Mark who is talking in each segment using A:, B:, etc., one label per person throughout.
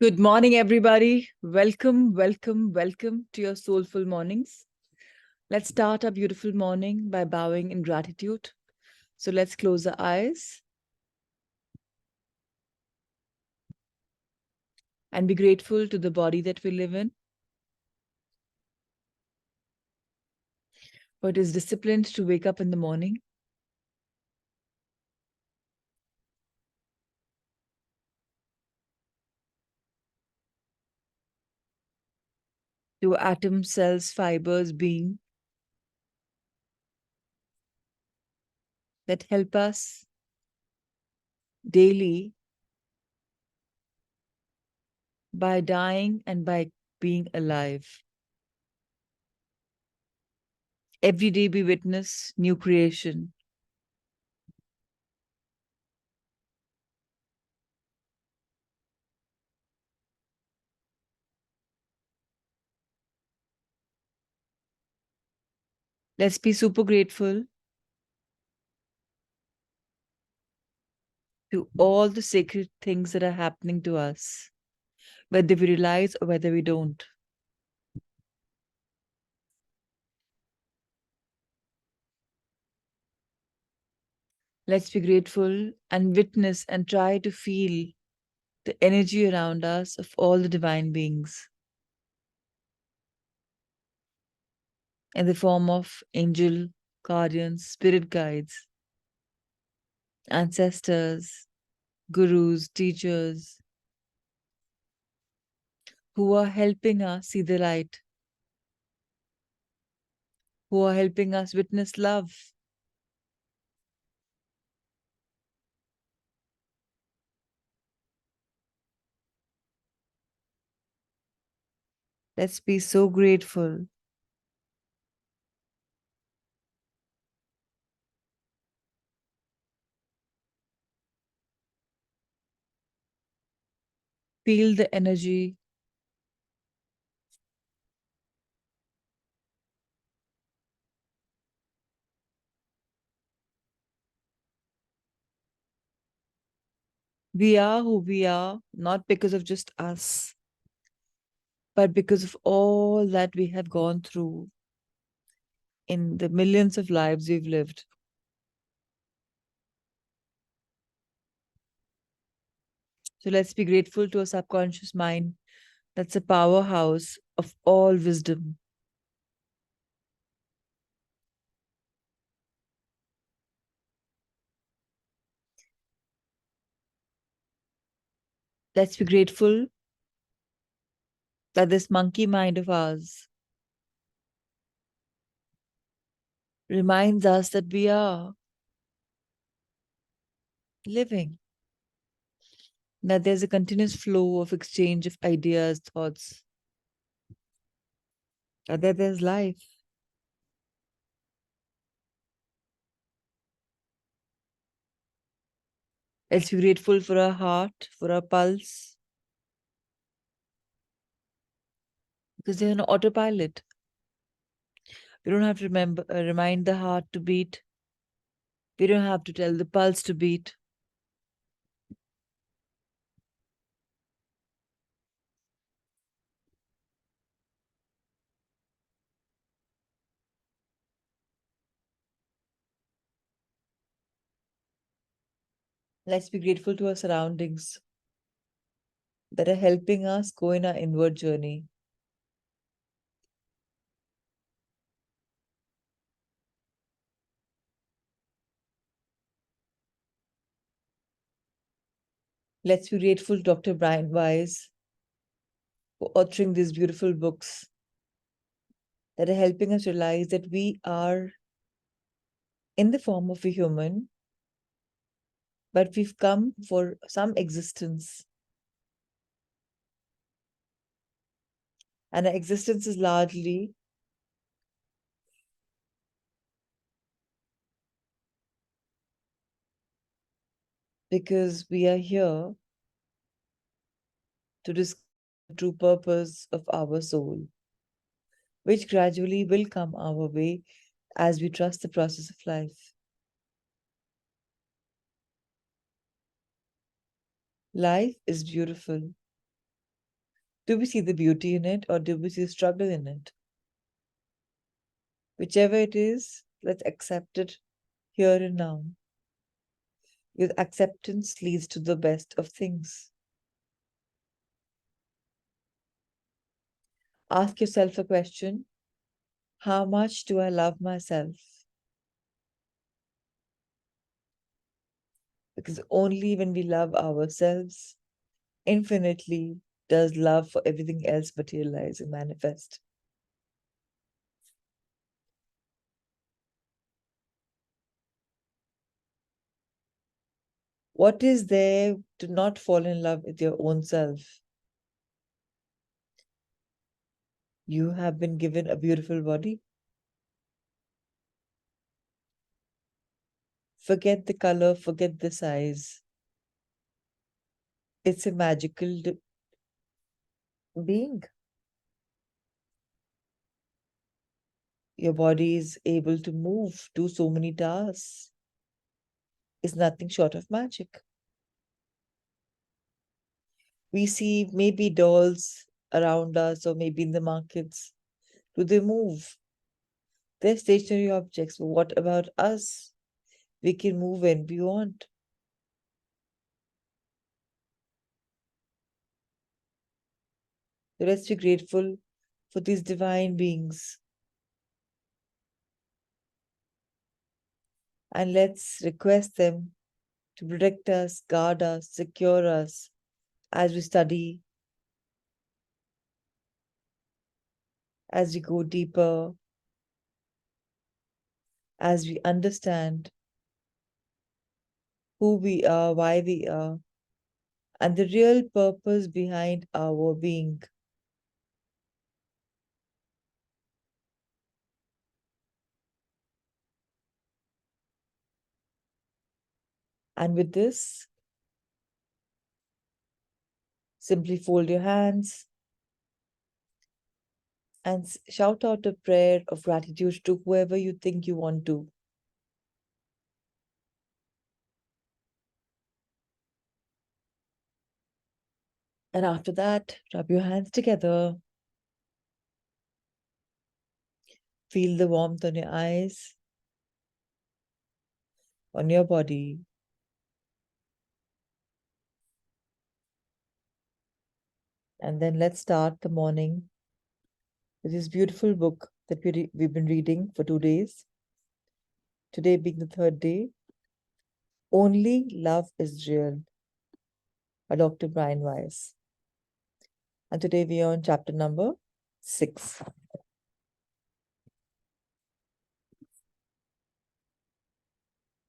A: Good morning, everybody. Welcome, welcome, welcome to your soulful mornings. Let's start our beautiful morning by bowing in gratitude. So let's close our eyes and be grateful to the body that we live in, for it is disciplined to wake up in the morning. To atoms, cells, fibers, being that help us daily by dying and by being alive. Every day we witness new creation. Let's be super grateful to all the sacred things that are happening to us, whether we realize or whether we don't. Let's be grateful and witness and try to feel the energy around us of all the divine beings in the form of angel, guardians, spirit guides, ancestors, gurus, teachers, who are helping us see the light, who are helping us witness love. Let's be so grateful. Feel the energy. We are who we are, not because of just us, but because of all that we have gone through in the millions of lives we've lived. So let's be grateful to a subconscious mind that's a powerhouse of all wisdom. Let's be grateful that this monkey mind of ours reminds us that we are living, that there's a continuous flow of exchange of ideas, thoughts, that there's life. Let's be grateful for our heart, for our pulse, because they're on autopilot. We don't have to remind the heart to beat. We don't have to tell the pulse to beat. Let's be grateful to our surroundings that are helping us go in our inward journey. Let's be grateful to Dr. Brian Weiss for authoring these beautiful books that are helping us realize that we are in the form of a human, but we've come for some existence. And our existence is largely because we are here to discover the true purpose of our soul, which gradually will come our way as we trust the process of life. Life is beautiful. Do we see the beauty in it or do we see struggle in it? Whichever it is, let's accept it here and now. Because acceptance leads to the best of things. Ask yourself a question. How much do I love myself? Because only when we love ourselves infinitely does love for everything else materialize and manifest. What is there to not fall in love with your own self? You have been given a beautiful body. Forget the color, forget the size. It's a magical being. Your body is able to move, do so many tasks. It's nothing short of magic. We see maybe dolls around us or maybe in the markets. Do they move? They're stationary objects. But what about us? We can move when we want. So let's be grateful for these divine beings. And let's request them to protect us, guard us, secure us as we study, as we go deeper, as we understand who we are, why we are, and the real purpose behind our being. And with this, simply fold your hands and shout out a prayer of gratitude to whoever you think you want to. And after that, rub your hands together. Feel the warmth on your eyes, on your body. And then let's start the morning with this beautiful book that we've been reading for 2 days. Today being the third day, Only Love is Real by Dr. Brian Weiss. And today we are on chapter number 6.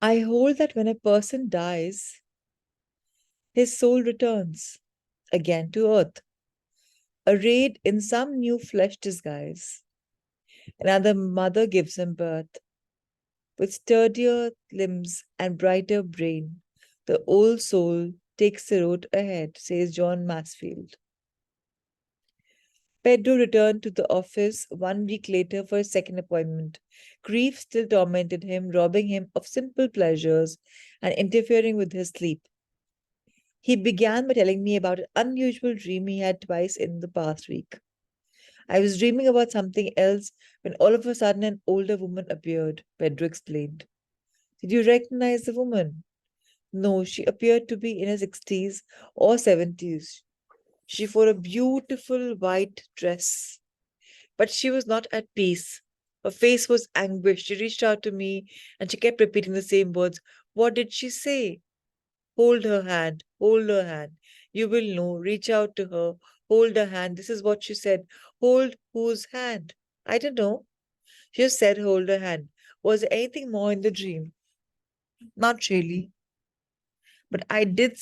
A: I hold that when a person dies, his soul returns again to earth, arrayed in some new flesh disguise. Another mother gives him birth. With sturdier limbs and brighter brain, the old soul takes the road ahead, says John Masefield. Pedro returned to the office 1 week later for his second appointment. Grief still tormented him, robbing him of simple pleasures and interfering with his sleep. He began by telling me about an unusual dream he had twice in the past week. I was dreaming about something else when all of a sudden an older woman appeared, Pedro explained. Did you recognize the woman? No, she appeared to be in her 60s or 70s. She wore a beautiful white dress, but she was not at peace. Her face was anguished. She reached out to me and she kept repeating the same words. What did she say? Hold her hand, hold her hand. You will know. Reach out to her, hold her hand. This is what she said. Hold whose hand? I don't know. She just said, hold her hand. Was there anything more in the dream? Not really. But I did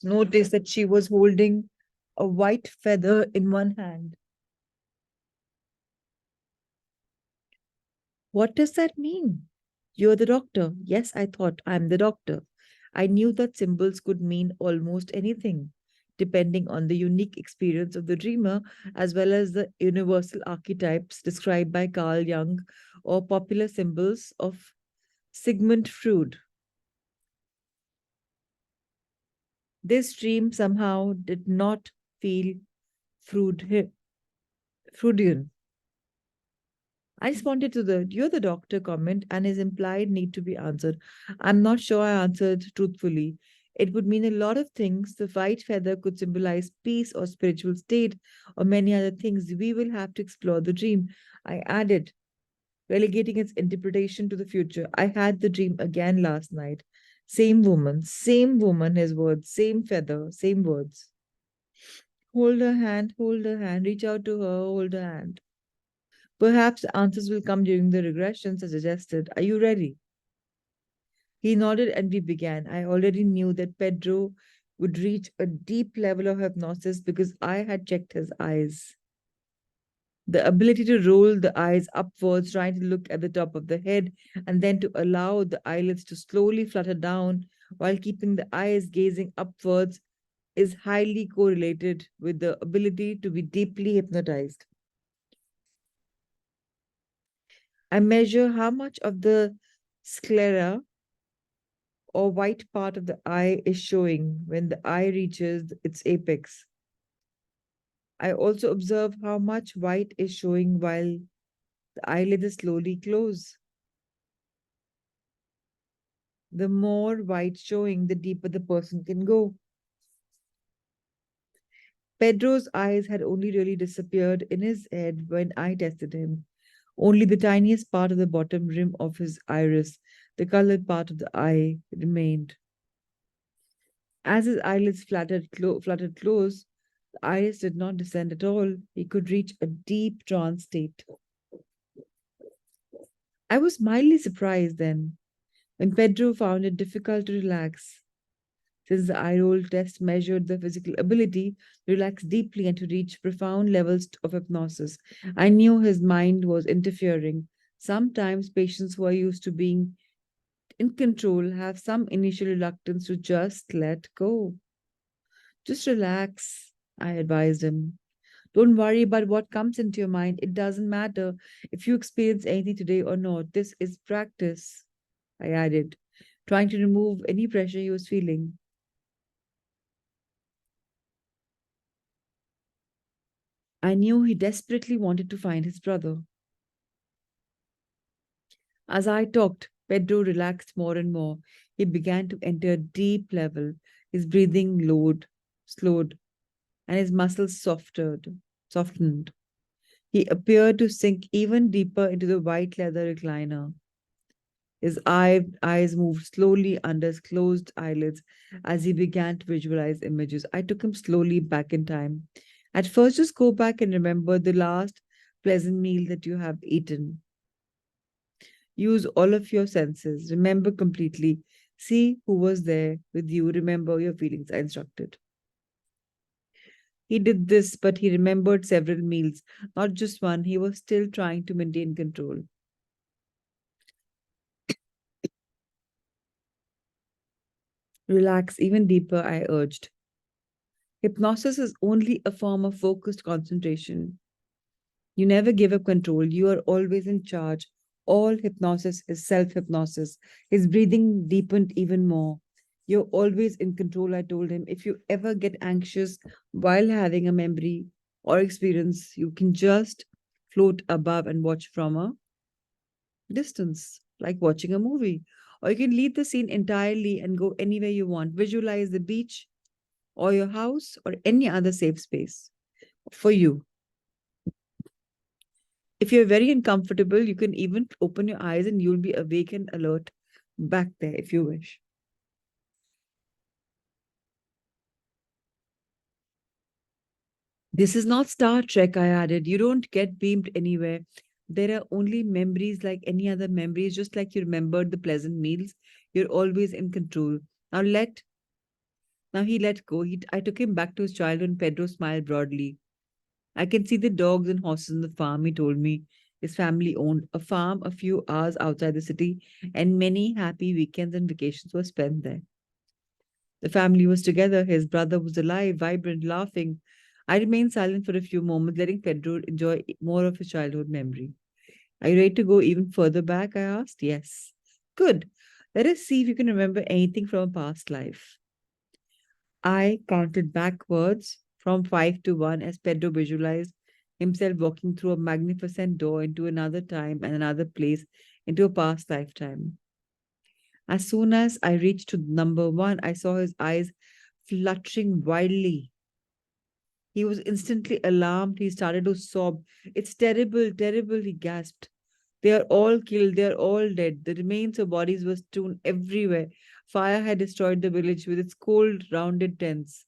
A: notice that she was holding a white feather in one hand. What does that mean? You're the doctor. Yes, I thought I'm the doctor. I knew that symbols could mean almost anything, depending on the unique experience of the dreamer, as well as the universal archetypes described by Carl Jung or popular symbols of Sigmund Freud. This dream somehow did not feel Freud, Freudian. I responded to the "you're the doctor" comment and his implied need to be answered. I'm not sure I answered truthfully. It would mean a lot of things. The white feather could symbolize peace or spiritual state or many other things. We will have to explore the dream. I added, relegating its interpretation to the future. I had the dream again last night. Same woman, his words, same feather, same words. Hold her hand, reach out to her, hold her hand. Perhaps the answers will come during the regressions, I suggested. Are you ready? He nodded and we began. I already knew that Pedro would reach a deep level of hypnosis because I had checked his eyes. The ability to roll the eyes upwards, trying to look at the top of the head, and then to allow the eyelids to slowly flutter down while keeping the eyes gazing upwards is highly correlated with the ability to be deeply hypnotized. I measure how much of the sclera or white part of the eye is showing when the eye reaches its apex. I also observe how much white is showing while the eyelid is slowly closed. The more white showing, the deeper the person can go. Pedro's eyes had only really disappeared in his head when I tested him. Only the tiniest part of the bottom rim of his iris, the colored part of the eye, remained. As his eyelids fluttered close, the iris did not descend at all. He could reach a deep trance state. I was mildly surprised then when Pedro found it difficult to relax. Since the eye roll test measured the physical ability to relax deeply and to reach profound levels of hypnosis, I knew his mind was interfering. Sometimes patients who are used to being in control have some initial reluctance to just let go. Just relax, I advised him. Don't worry about what comes into your mind. It doesn't matter if you experience anything today or not. This is practice, I added, trying to remove any pressure he was feeling. I knew he desperately wanted to find his brother. As I talked, Pedro relaxed more and more. He began to enter a deep level. His breathing slowed, and his muscles softened. He appeared to sink even deeper into the white leather recliner. His eyes moved slowly under his closed eyelids as he began to visualize images. I took him slowly back in time. At first, just go back and remember the last pleasant meal that you have eaten. Use all of your senses. Remember completely. See who was there with you. Remember your feelings, I instructed. He did this, but he remembered several meals, not just one. He was still trying to maintain control. Relax even deeper, I urged. Hypnosis is only a form of focused concentration. You never give up control. You are always in charge. All hypnosis is self hypnosis. His breathing deepened even more. You're always in control, I told him. If you ever get anxious while having a memory or experience, you can just float above and watch from a distance, like watching a movie. Or you can leave the scene entirely and go anywhere you want. Visualize the beach or your house or any other safe space for you. If you're very uncomfortable, you can even open your eyes and you'll be awake and alert back there if you wish. This is not Star Trek, I added. You don't get beamed anywhere. There are only memories like any other memories, just like you remembered the pleasant meals. You're always in control. Now now he let go. I took him back to his childhood and Pedro smiled broadly. I can see the dogs and horses on the farm, he told me. His family owned a farm a few hours outside the city, and many happy weekends and vacations were spent there. The family was together. His brother was alive, vibrant, laughing. I remained silent for a few moments, letting Pedro enjoy more of his childhood memory. Are you ready to go even further back? I asked. Yes. Good. Let us see if you can remember anything from a past life. I counted backwards from 5 to 1 as Pedro visualized himself walking through a magnificent door into another time and another place, into a past lifetime. As soon as I reached to number 1, I saw his eyes fluttering wildly. He was instantly alarmed. He started to sob. It's terrible, terrible, he gasped. They are all killed. They are all dead. The remains of bodies were strewn everywhere. Fire had destroyed the village with its cold, rounded tents.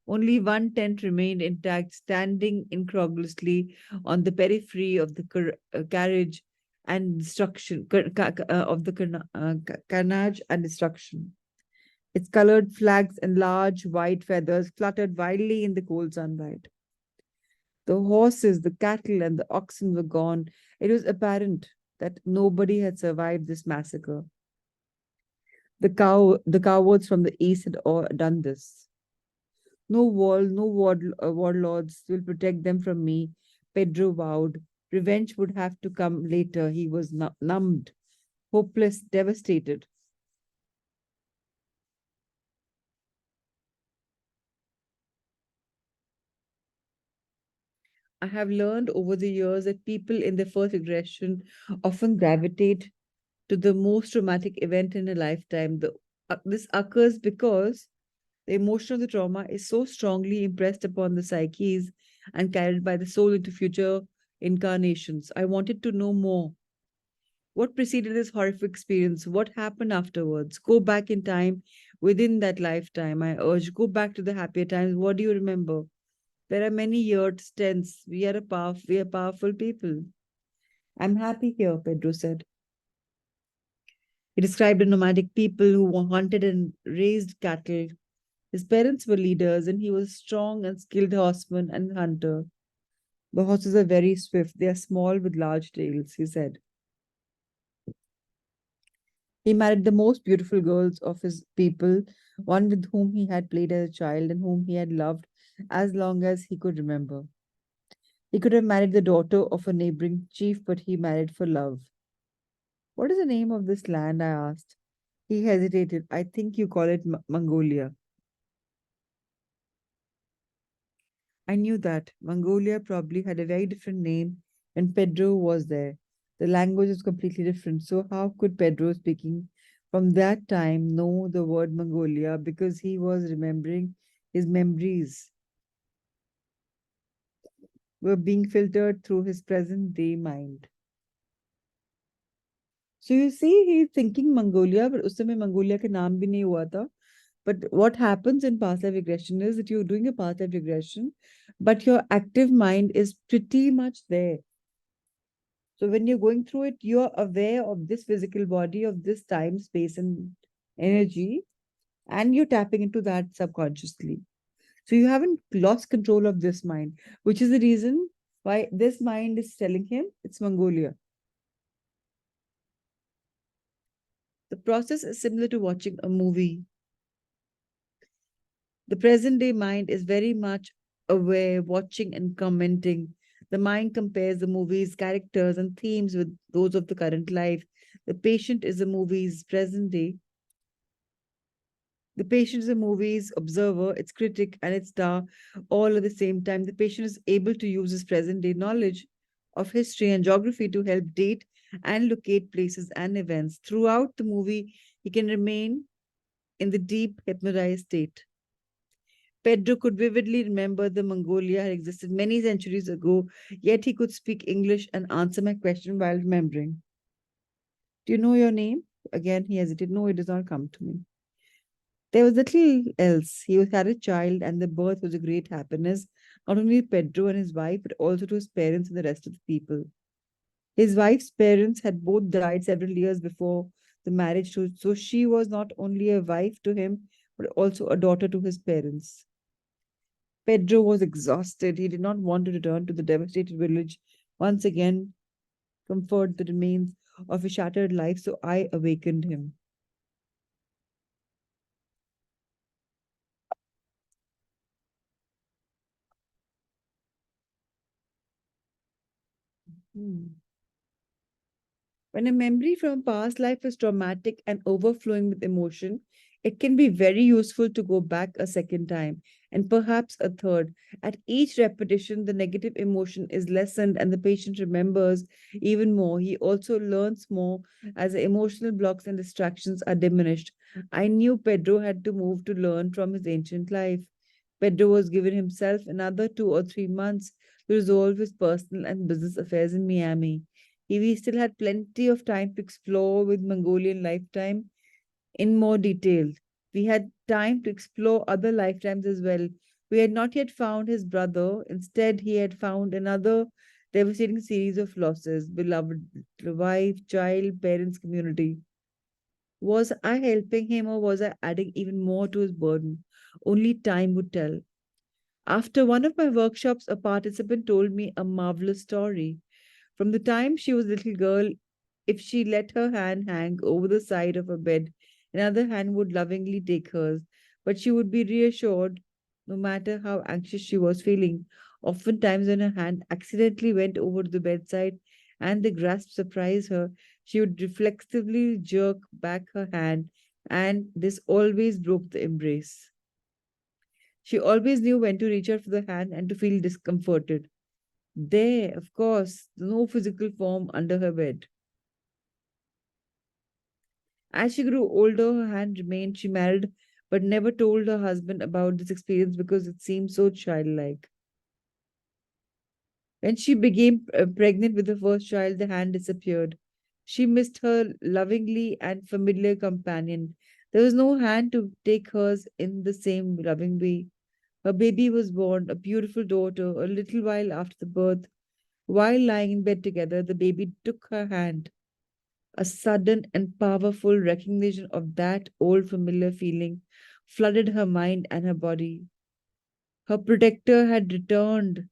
A: Only one tent remained intact, standing incongruously on the periphery of the carriage and destruction of the carnage and destruction. Its colored flags and large white feathers fluttered wildly in the cold sunlight. The horses, the cattle, and the oxen were gone. It was apparent that nobody had survived this massacre. The cowards from the east had all done this. No wall, no warlords will protect them from me, Pedro vowed. Revenge would have to come later. He was numbed, hopeless, devastated. I have learned over the years that people in their first aggression often gravitate to the most traumatic event in a lifetime. This occurs because the emotion of the trauma is so strongly impressed upon the psyches and carried by the soul into future incarnations. I wanted to know more. What preceded this horrific experience? What happened afterwards? Go back in time within that lifetime. I urge, go back to the happier times. What do you remember? There are many years tense. We are powerful people. I'm happy here, Pedro said. He described a nomadic people who hunted and raised cattle. His parents were leaders, and he was a strong and skilled horseman and hunter. The horses are very swift. They are small with large tails, he said. He married the most beautiful girls of his people, one with whom he had played as a child and whom he had loved as long as he could remember. He could have married the daughter of a neighboring chief, but he married for love. What is the name of this land? I asked. He hesitated. I think you call it Mongolia. I knew that. Mongolia probably had a very different name when Pedro was there. The language was completely different. So, how could Pedro, speaking from that time, know the word Mongolia? Because he was remembering his memories were being filtered through his present day mind. So, you see, he's thinking Mongolia, but उस समय Mongolia का नाम भी नहीं हुआ था. But what happens in past life regression is that you're doing a past life regression, but your active mind is pretty much there. So when you're going through it, you're aware of this physical body, of this time, space, and energy, and you're tapping into that subconsciously. So you haven't lost control of this mind, which is the reason why this mind is telling him it's Mongolia. The process is similar to watching a movie. The present day mind is very much aware, watching and commenting. The mind compares the movie's characters and themes with those of the current life. The patient is the movie's present day. The patient is the movie's observer, its critic, and its star all at the same time. The patient is able to use his present day knowledge of history and geography to help date and locate places and events. Throughout the movie, he can remain in the deep hypnotized state. Pedro could vividly remember the Mongolia had existed many centuries ago, yet he could speak English and answer my question while remembering. Do you know your name? Again, he hesitated. No, it does not come to me. There was little else. He had a child, and the birth was a great happiness, not only to Pedro and his wife, but also to his parents and the rest of the people. His wife's parents had both died several years before the marriage, so she was not only a wife to him, but also a daughter to his parents. Pedro was exhausted. He did not want to return to the devastated village once again, comfort the remains of his shattered life, so I awakened him. Hmm. When a memory from a past life is traumatic and overflowing with emotion, It can be very useful to go back a second time and perhaps a third. At each repetition, the negative emotion is lessened and the patient remembers even more. He also learns more as the emotional blocks and distractions are diminished. I knew Pedro had to move to learn from his ancient life. Pedro was given himself another 2 or 3 months to resolve his personal and business affairs in Miami. We still had plenty of time to explore with Mongolian lifetime in more detail. We had time to explore other lifetimes as well. We had not yet found his brother. Instead, he had found another devastating series of losses: beloved wife, child, parents, community. Was I helping him or was I adding even more to his burden? Only time would tell. After one of my workshops, a participant told me a marvelous story. From the time she was a little girl, if she let her hand hang over the side of her bed, another hand would lovingly take hers, but she would be reassured no matter how anxious she was feeling. Oftentimes, when her hand accidentally went over to the bedside and the grasp surprised her, she would reflexively jerk back her hand, and this always broke the embrace. She always knew when to reach out for the hand and to feel discomforted. There, of course, no physical form under her bed. As she grew older, her hand remained. She married, but never told her husband about this experience because it seemed so childlike. When she became pregnant with the first child, the hand disappeared. She missed her lovingly and familiar companion. There was no hand to take hers in the same loving way. Her baby was born, a beautiful daughter, a little while after the birth. While lying in bed together, the baby took her hand. A sudden and powerful recognition of that old familiar feeling flooded her mind and her body. Her protector had returned.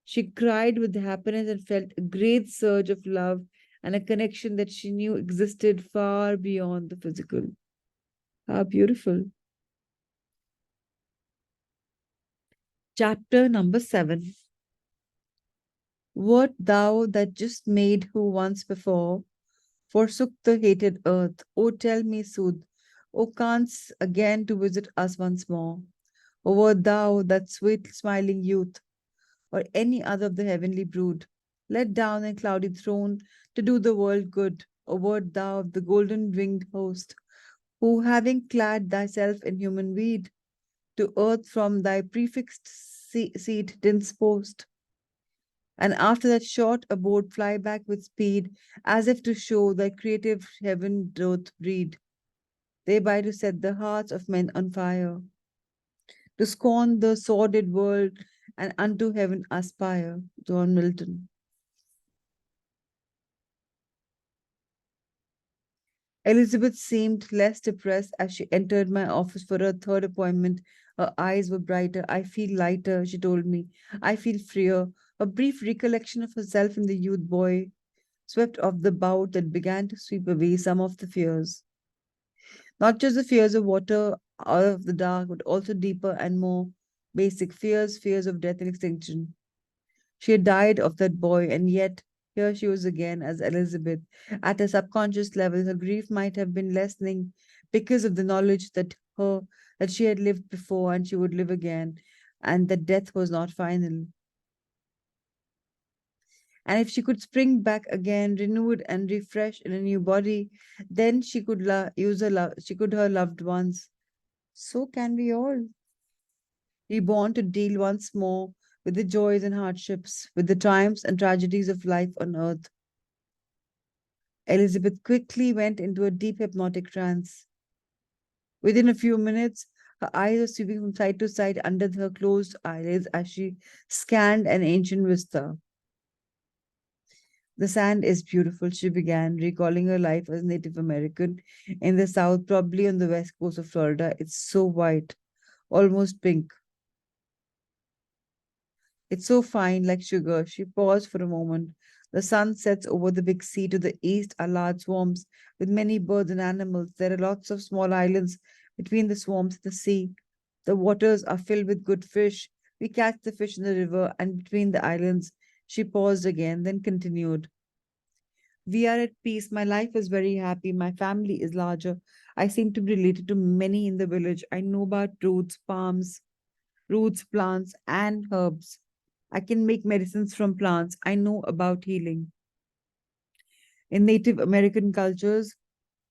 A: She cried with happiness and felt a great surge of love and a connection that she knew existed far beyond the physical. How beautiful. Chapter number 7. Wert thou that just made who once before forsook the hated earth? O tell me, sooth, O canst again to visit us once more? O wert thou that sweet smiling youth, or any other of the heavenly brood, let down in cloudy throne to do the world good? O wert thou of the golden winged host, who having clad thyself in human weed, to earth from thy prefixed seat didst post, and after that short abode fly back with speed, as if to show thy creative heaven doth breed, thereby to set the hearts of men on fire, to scorn the sordid world and unto heaven aspire. John Milton. Elizabeth seemed less depressed as she entered my office for her third appointment. Her eyes were brighter. I feel lighter, she told me. I feel freer. A brief recollection of herself in the youth boy swept off the bout that began to sweep away some of the fears. Not just the fears of water out of the dark, but also deeper and more basic fears, fears of death and extinction. She had died of that boy, and yet here she was again as Elizabeth. At a subconscious level, her grief might have been lessening because of the knowledge that she had lived before and she would live again, and that death was not final. And if she could spring back again, renewed and refreshed in a new body, then she could use she could her loved ones. So can we all, reborn to deal once more with the joys and hardships, with the triumphs and tragedies of life on earth. Elizabeth quickly went into a deep hypnotic trance. Within a few minutes, her eyes were sweeping from side to side under her closed eyelids as she scanned an ancient vista. The sand is beautiful, she began, recalling her life as Native American in the South, probably on the west coast of Florida. It's so white, almost pink. It's so fine, like sugar. She paused for a moment. The sun sets over the big sea. To the east are large swamps with many birds and animals. There are lots of small islands between the swamps and the sea. The waters are filled with good fish. We catch the fish in the river and between the islands. She paused again, then continued. We are at peace. My life is very happy. My family is larger. I seem to be related to many in the village. I know about roots, plants, and herbs. I can make medicines from plants. I know about healing. In Native American cultures,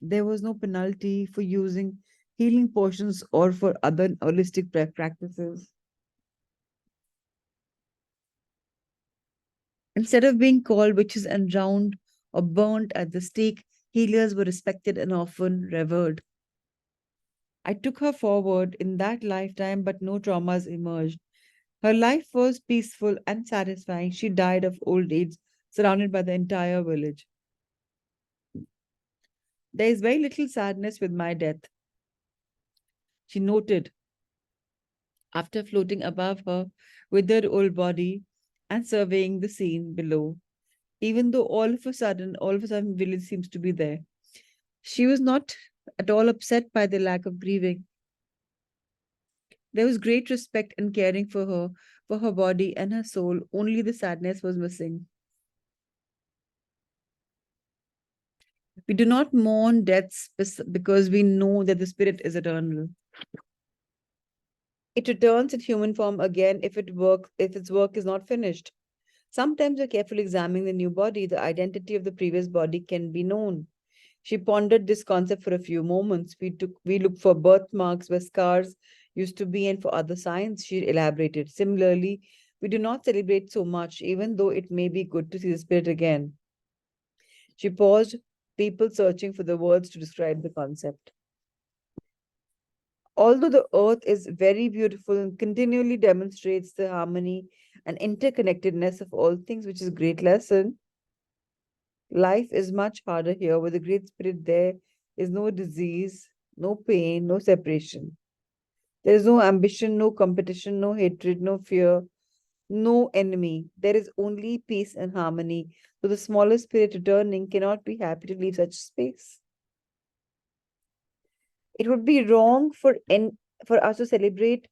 A: there was no penalty for using healing potions or for other holistic practices. Instead of being called witches and drowned or burnt at the stake, healers were respected and often revered. I took her forward in that lifetime, but no traumas emerged. Her life was peaceful and satisfying. She died of old age, surrounded by the entire village. There is very little sadness with my death, she noted after floating above her withered old body and surveying the scene below. Even though all of a sudden, village seems to be there. She was not at all upset by the lack of grieving. There was great respect and caring for her body and her soul. Only the sadness was missing. We do not mourn because we know that the spirit is eternal. It returns in human form again if its work is not finished. Sometimes by carefully examining the new body, the identity of the previous body can be known. She pondered this concept for a few moments. We looked for birthmarks where scars used to be and for other signs, she elaborated. Similarly, we do not celebrate so much, even though it may be good to see the spirit again. She paused, people searching for the words to describe the concept. Although the earth is very beautiful and continually demonstrates the harmony and interconnectedness of all things, which is a great lesson, life is much harder here. With the great spirit, there is no disease, no pain, no separation. There is no ambition, no competition, no hatred, no fear, no enemy. There is only peace and harmony. So the smallest spirit returning cannot be happy to leave such space. It would be wrong for us to celebrate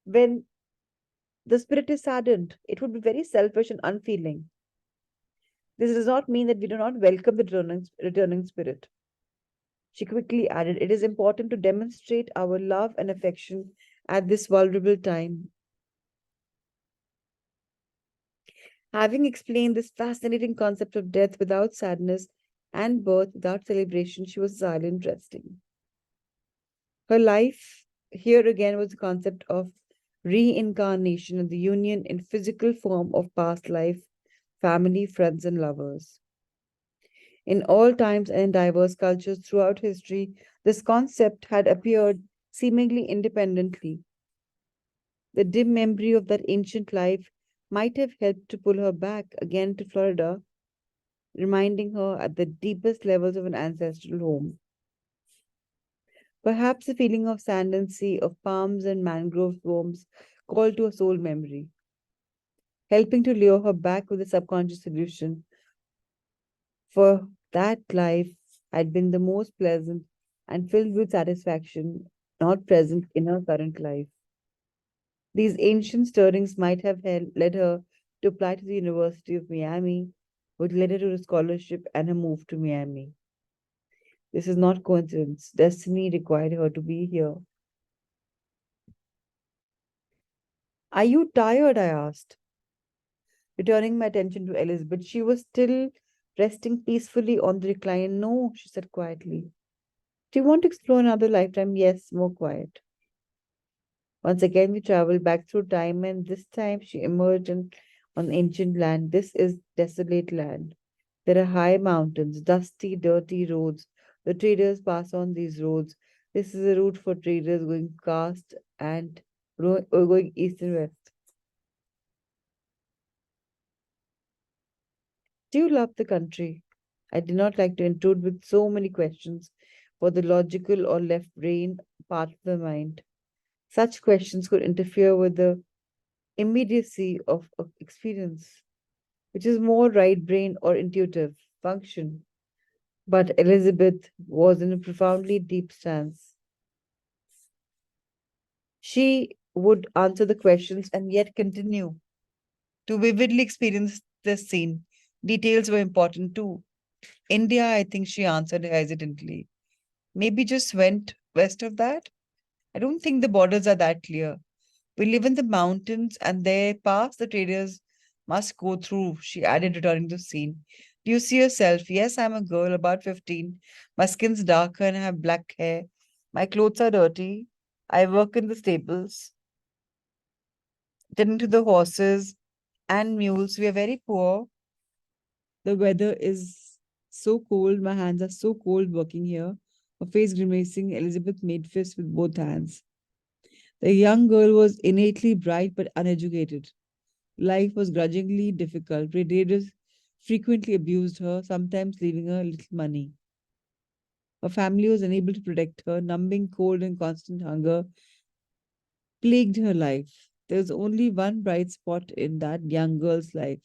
A: when the spirit is saddened. It would be very selfish and unfeeling. This does not mean that we do not welcome the returning spirit. She quickly added, it is important to demonstrate our love and affection at this vulnerable time. Having explained this fascinating concept of death without sadness and birth without celebration, she was silent, resting. Her life here again was the concept of reincarnation and the union in physical form of past life, family, friends, and lovers. In all times and in diverse cultures throughout history, this concept had appeared seemingly independently. The dim memory of that ancient life might have helped to pull her back again to Florida, reminding her at the deepest levels of an ancestral home. Perhaps the feeling of sand and sea, of palms and mangrove swarms called to a soul memory, helping to lure her back with a subconscious solution, for that life had been the most pleasant and filled with satisfaction, not present in her current life. These ancient stirrings might have led her to apply to the University of Miami, which led her to a scholarship and a move to Miami. This is not coincidence. Destiny required her to be here. Are you tired? I asked, returning my attention to Elizabeth. She was still resting peacefully on the recline. No, she said quietly. Do you want to explore another lifetime? Yes, more quiet. Once again, we traveled back through time, and this time she emerged on ancient land. This is desolate land. There are high mountains, dusty, dirty roads. The traders pass on these roads. This is a route for traders going east and going east and west. Do you love the country? I did not like to intrude with so many questions for the logical or left brain part of the mind. Such questions could interfere with the immediacy of experience, which is more right brain or intuitive function. But Elizabeth was in a profoundly deep stance. She would answer the questions and yet continue to vividly experience the scene. Details were important too. India, I think she answered hesitantly. Maybe just went west of that? I don't think the borders are that clear. We live in the mountains and they pass the traders must go through, she added, returning to the scene. Do you see yourself? Yes, I'm a girl, about 15. My skin's darker and I have black hair. My clothes are dirty. I work in the stables, tending to the horses and mules. We are very poor. The weather is so cold. My hands are so cold working here. Her face grimacing, Elizabeth made fists with both hands. The young girl was innately bright but uneducated. Life was grudgingly difficult. Predators frequently abused her, sometimes leaving her little money. Her family was unable to protect her. Numbing cold and constant hunger plagued her life. There was only one bright spot in that young girl's life.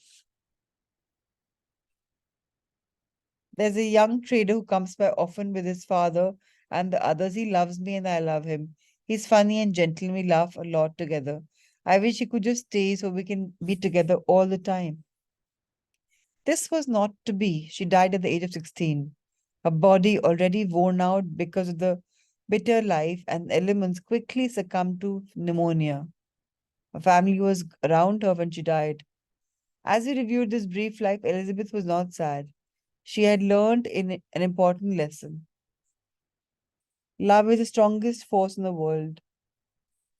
A: There's a young trader who comes by often with his father and the others. He loves me and I love him. He's funny and gentle and we laugh a lot together. I wish he could just stay so we can be together all the time. This was not to be. She died at the age of 16. Her body, already worn out because of the bitter life and elements, quickly succumbed to pneumonia. Her family was around her when she died. As we reviewed this brief life, Elizabeth was not sad. She had learned an important lesson. Love is the strongest force in the world.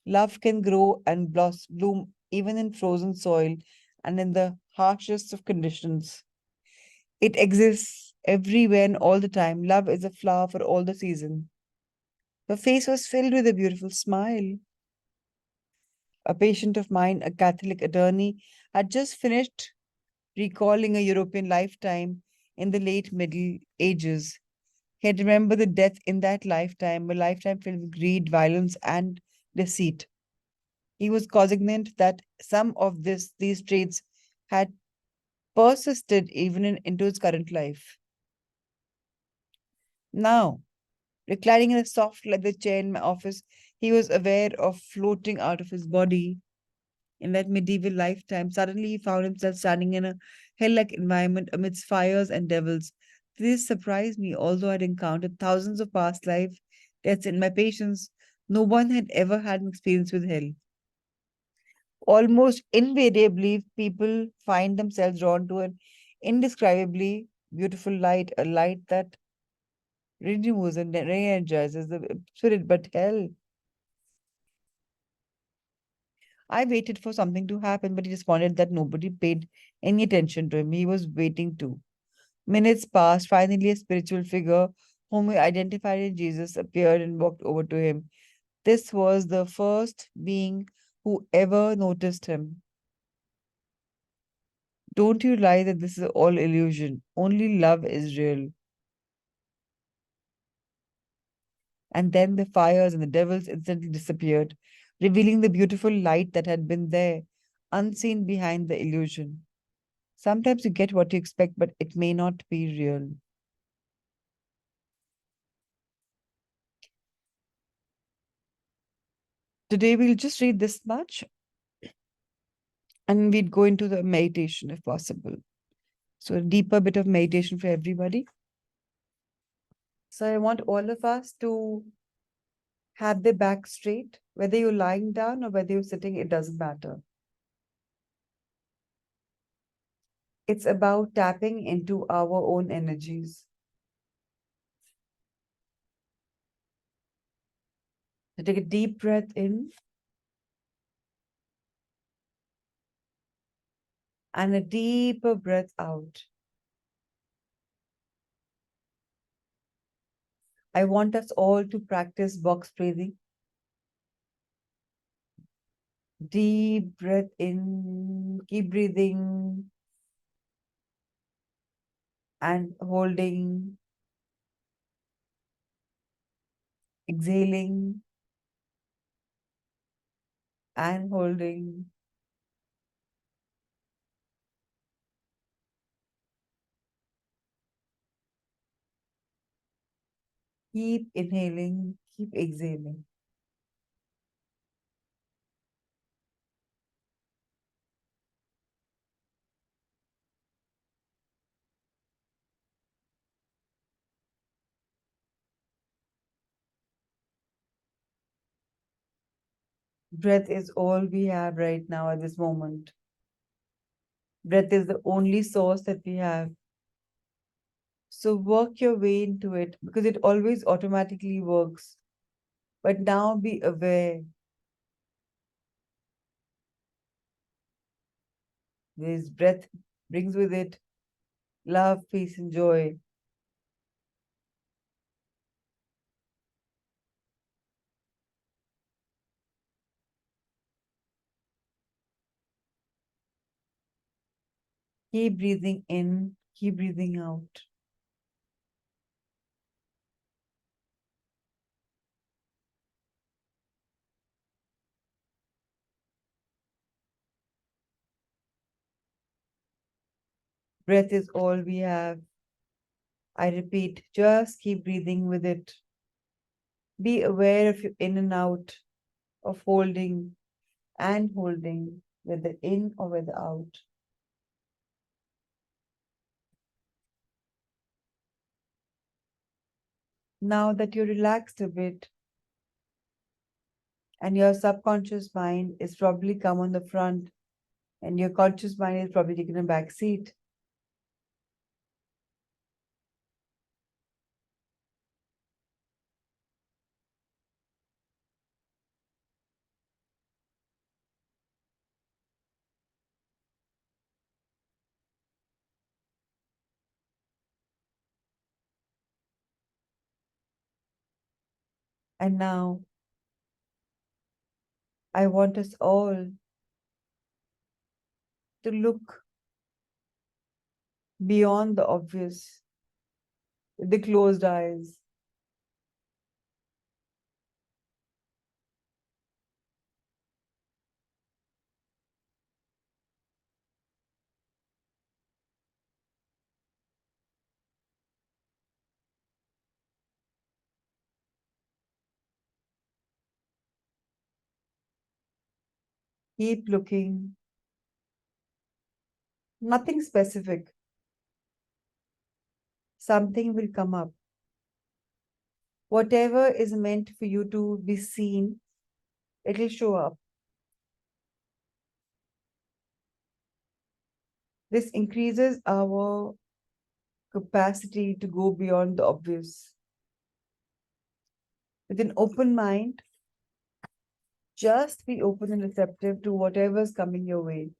A: Love can grow and bloom even in frozen soil and in the harshest of conditions. It exists everywhere and all the time. Love is a flower for all the season. Her face was filled with a beautiful smile. A patient of mine, a Catholic attorney, had just finished recalling a European lifetime in the late Middle Ages. He had remembered the death in that lifetime, a lifetime filled with greed, violence, and deceit. He was cognizant that some of these traits had persisted even into his current life. Now, reclining in a soft leather chair in my office, he was aware of floating out of his body in that medieval lifetime. Suddenly, he found himself standing in a hell like environment amidst fires and devils. This surprised me, although I'd encountered thousands of past life deaths in my patients. No one had ever had an experience with hell. Almost invariably, people find themselves drawn to an indescribably beautiful light, a light that renews and re-energizes the spirit. But hell, I waited for something to happen, but he responded that nobody paid any attention to him. He was waiting too. Minutes passed. Finally, a spiritual figure whom he identified as Jesus appeared and walked over to him. This was the first being who ever noticed him. Don't you realize that this is all illusion? Only love is real. And then the fires and the devils instantly disappeared, revealing the beautiful light that had been there, unseen behind the illusion. Sometimes you get what you expect, but it may not be real. Today, we'll just read this much and we'd go into the meditation if possible. So, a deeper bit of meditation for everybody. So, I want all of us to have their back straight, whether you're lying down or whether you're sitting, it doesn't matter. It's about tapping into our own energies. So take a deep breath in and a deeper breath out. I want us all to practice box breathing. Deep breath in, keep breathing and holding, exhaling and holding. Keep inhaling, keep exhaling. Breath is all we have right now at this moment. Breath is the only source that we have. So work your way into it because it always automatically works. But now be aware this breath brings with it love, peace, and joy. Keep breathing in, keep breathing out. Breath is all we have. I repeat, just keep breathing with it. Be aware of your in and out, of holding and holding, whether in or whether out. Now that you're relaxed a bit and your subconscious mind is probably come on the front and your conscious mind is probably taking a back seat, and now I want us all to look beyond the obvious with the closed eyes. Keep looking, nothing specific. Something will come up. Whatever is meant for you to be seen, it'll show up. This increases our capacity to go beyond the obvious. With an open mind, just be open and receptive to whatever's coming your way.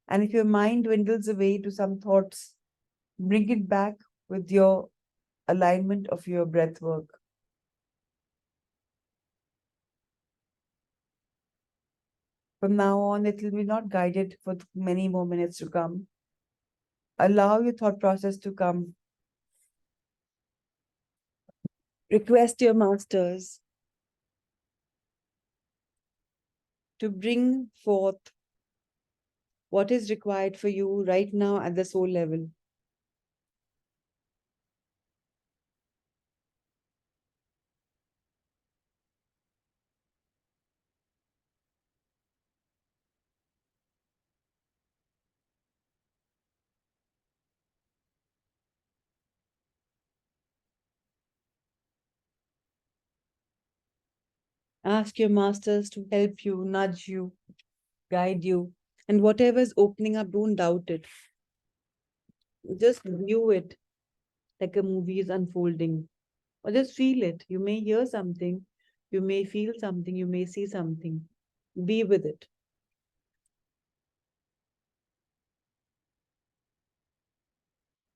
A: And if your mind dwindles away to some thoughts, bring it back with your alignment of your breath work. From now on, it will be not guided for many more minutes to come. Allow your thought process to come. Request your masters to bring forth what is required for you right now at the soul level. Ask your masters to help you, nudge you, guide you. And whatever is opening up, don't doubt it. Just view it like a movie is unfolding. Or just feel it. You may hear something, you may feel something, you may see something. Be with it.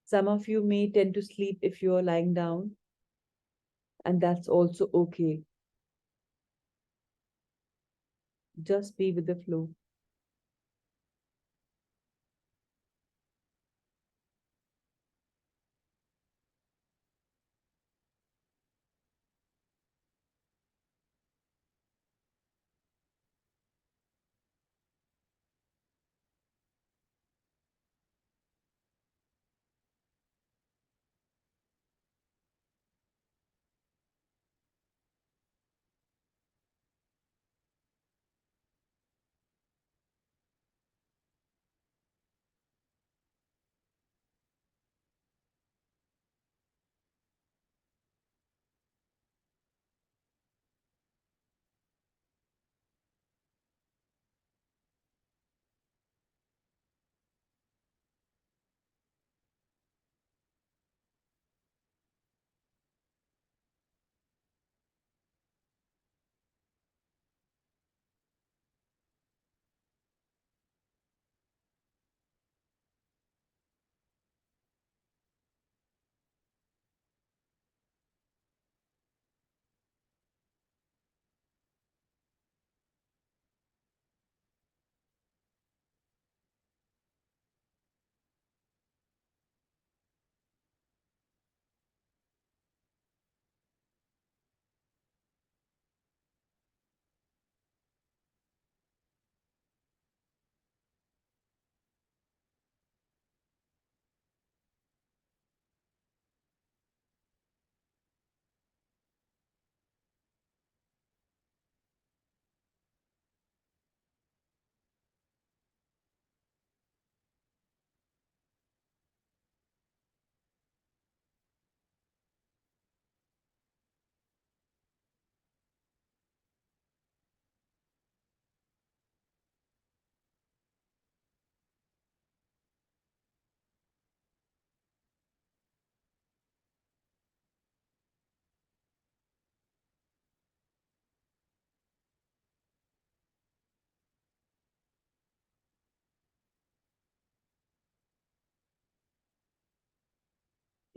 A: Some of you may tend to sleep if you are lying down, and that's also okay. Just be with the flow.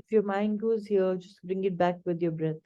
A: If your mind goes here, just bring it back with your breath.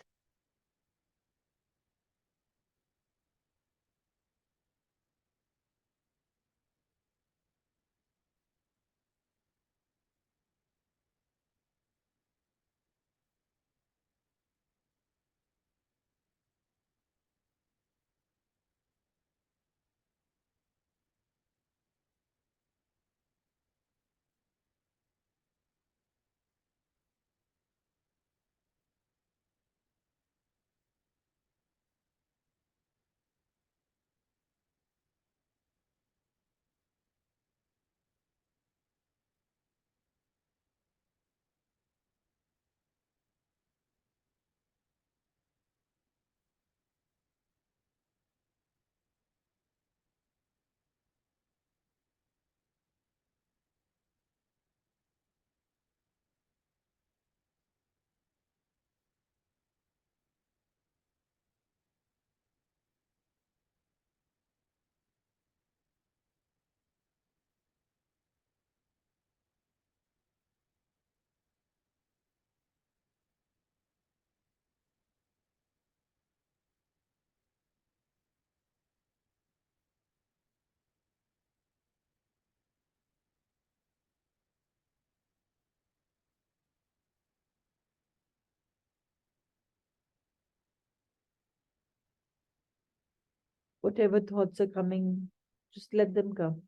A: Whatever thoughts are coming, just let them come.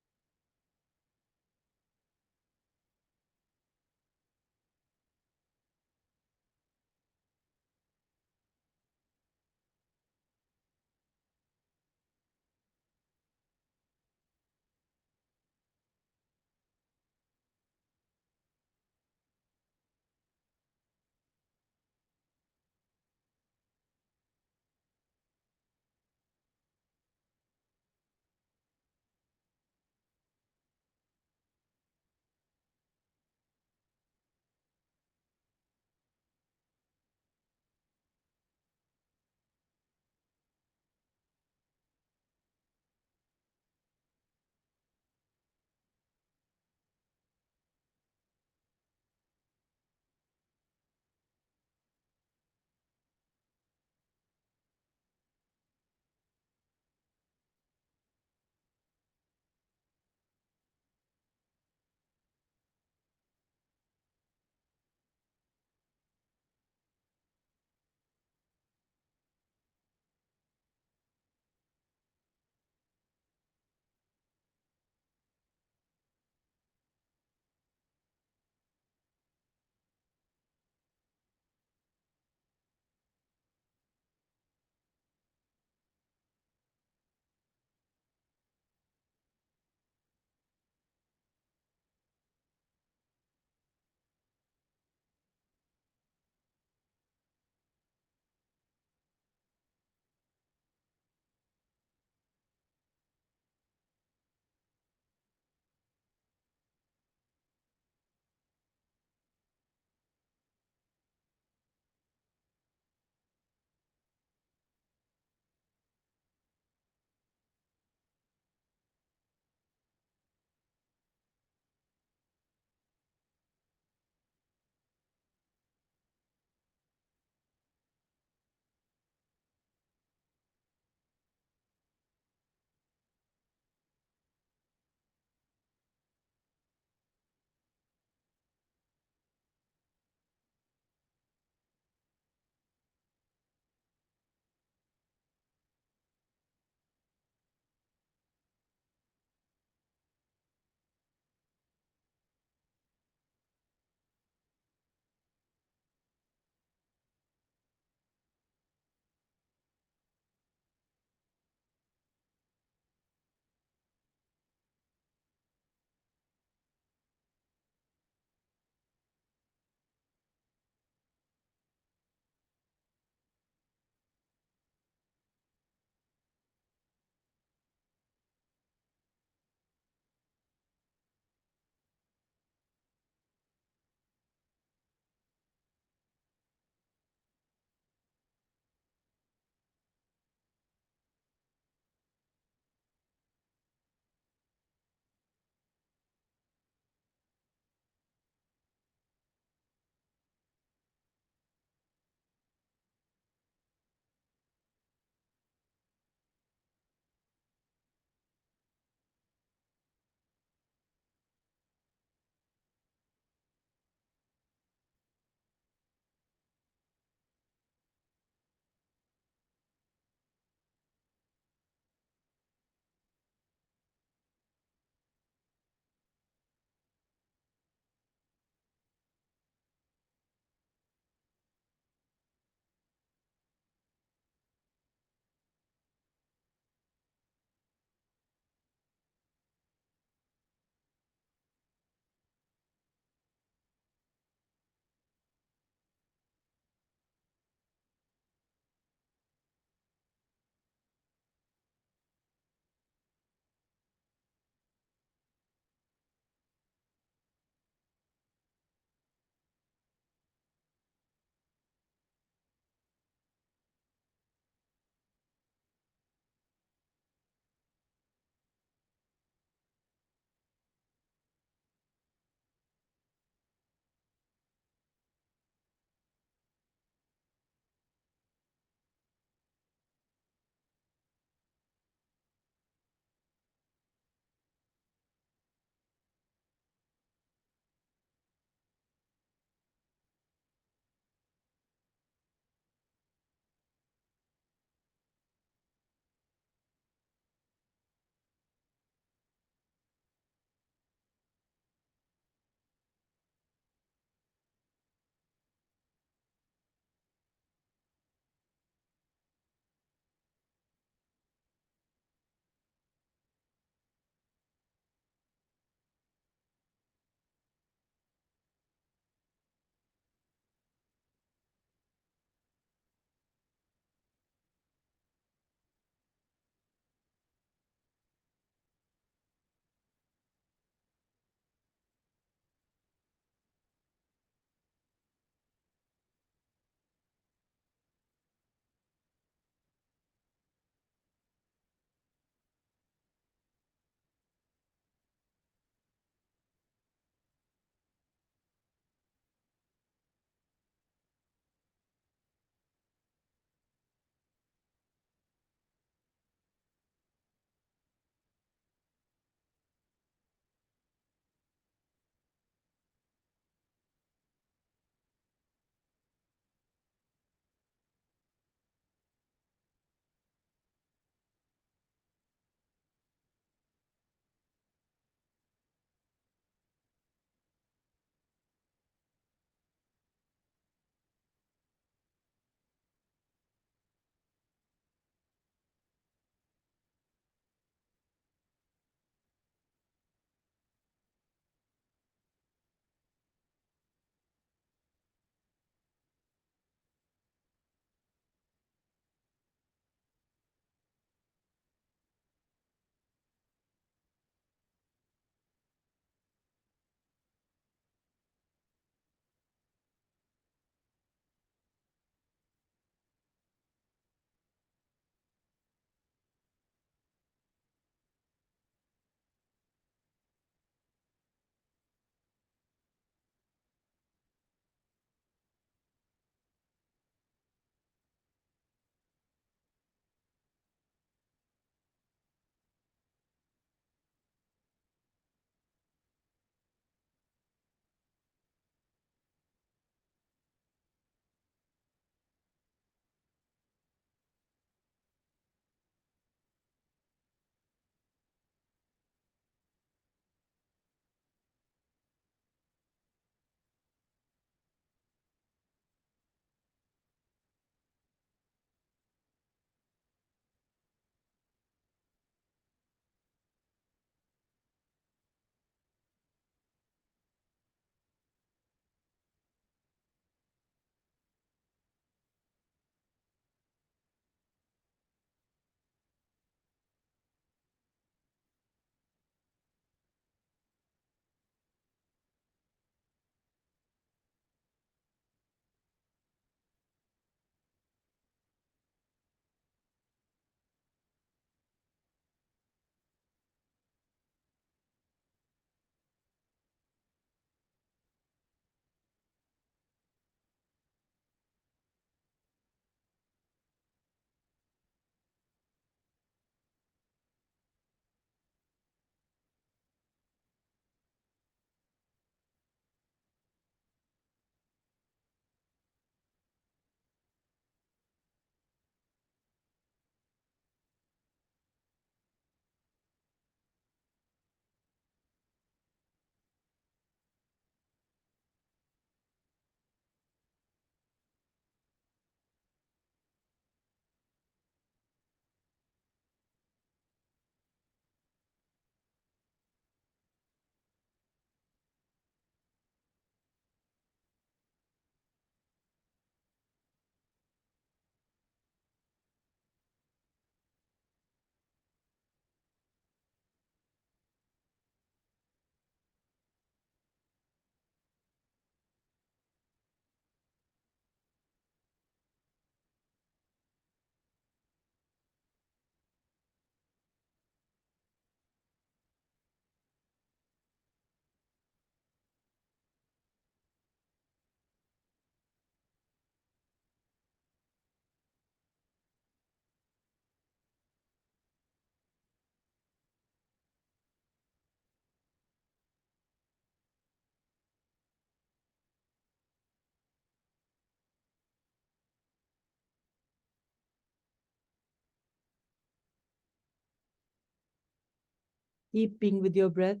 A: Keep being with your breath.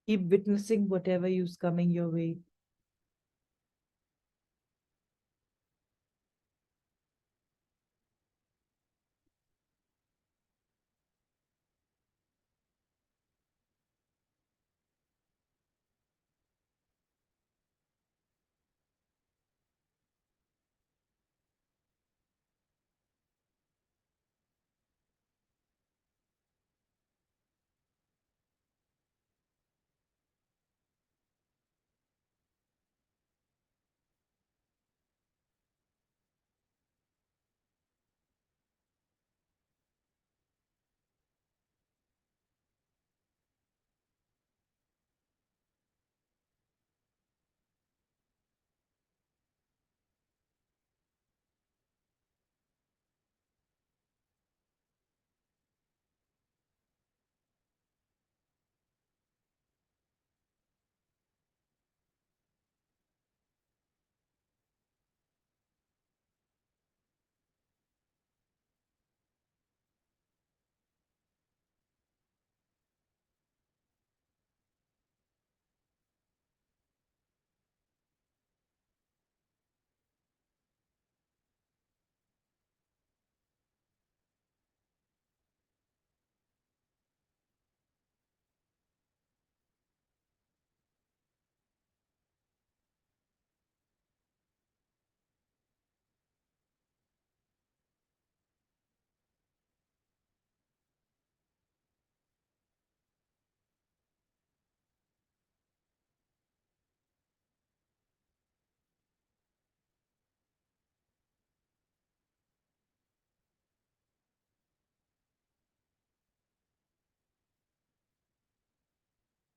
A: Keep witnessing whatever is coming your way.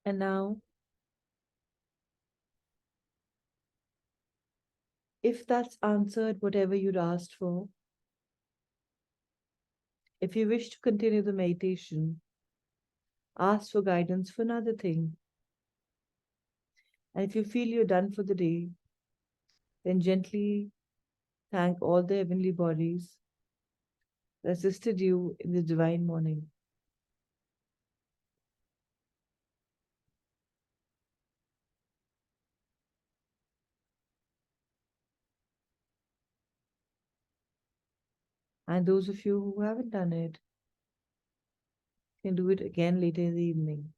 A: And now, if that's answered whatever you'd asked for, if you wish to continue the meditation, ask for guidance for another thing. And if you feel you're done for the day, then gently thank all the heavenly bodies that assisted you in the divine morning. And those of you who haven't done it can do it again later in the evening.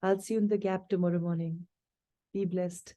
A: I'll see you in the gap tomorrow morning. Be blessed.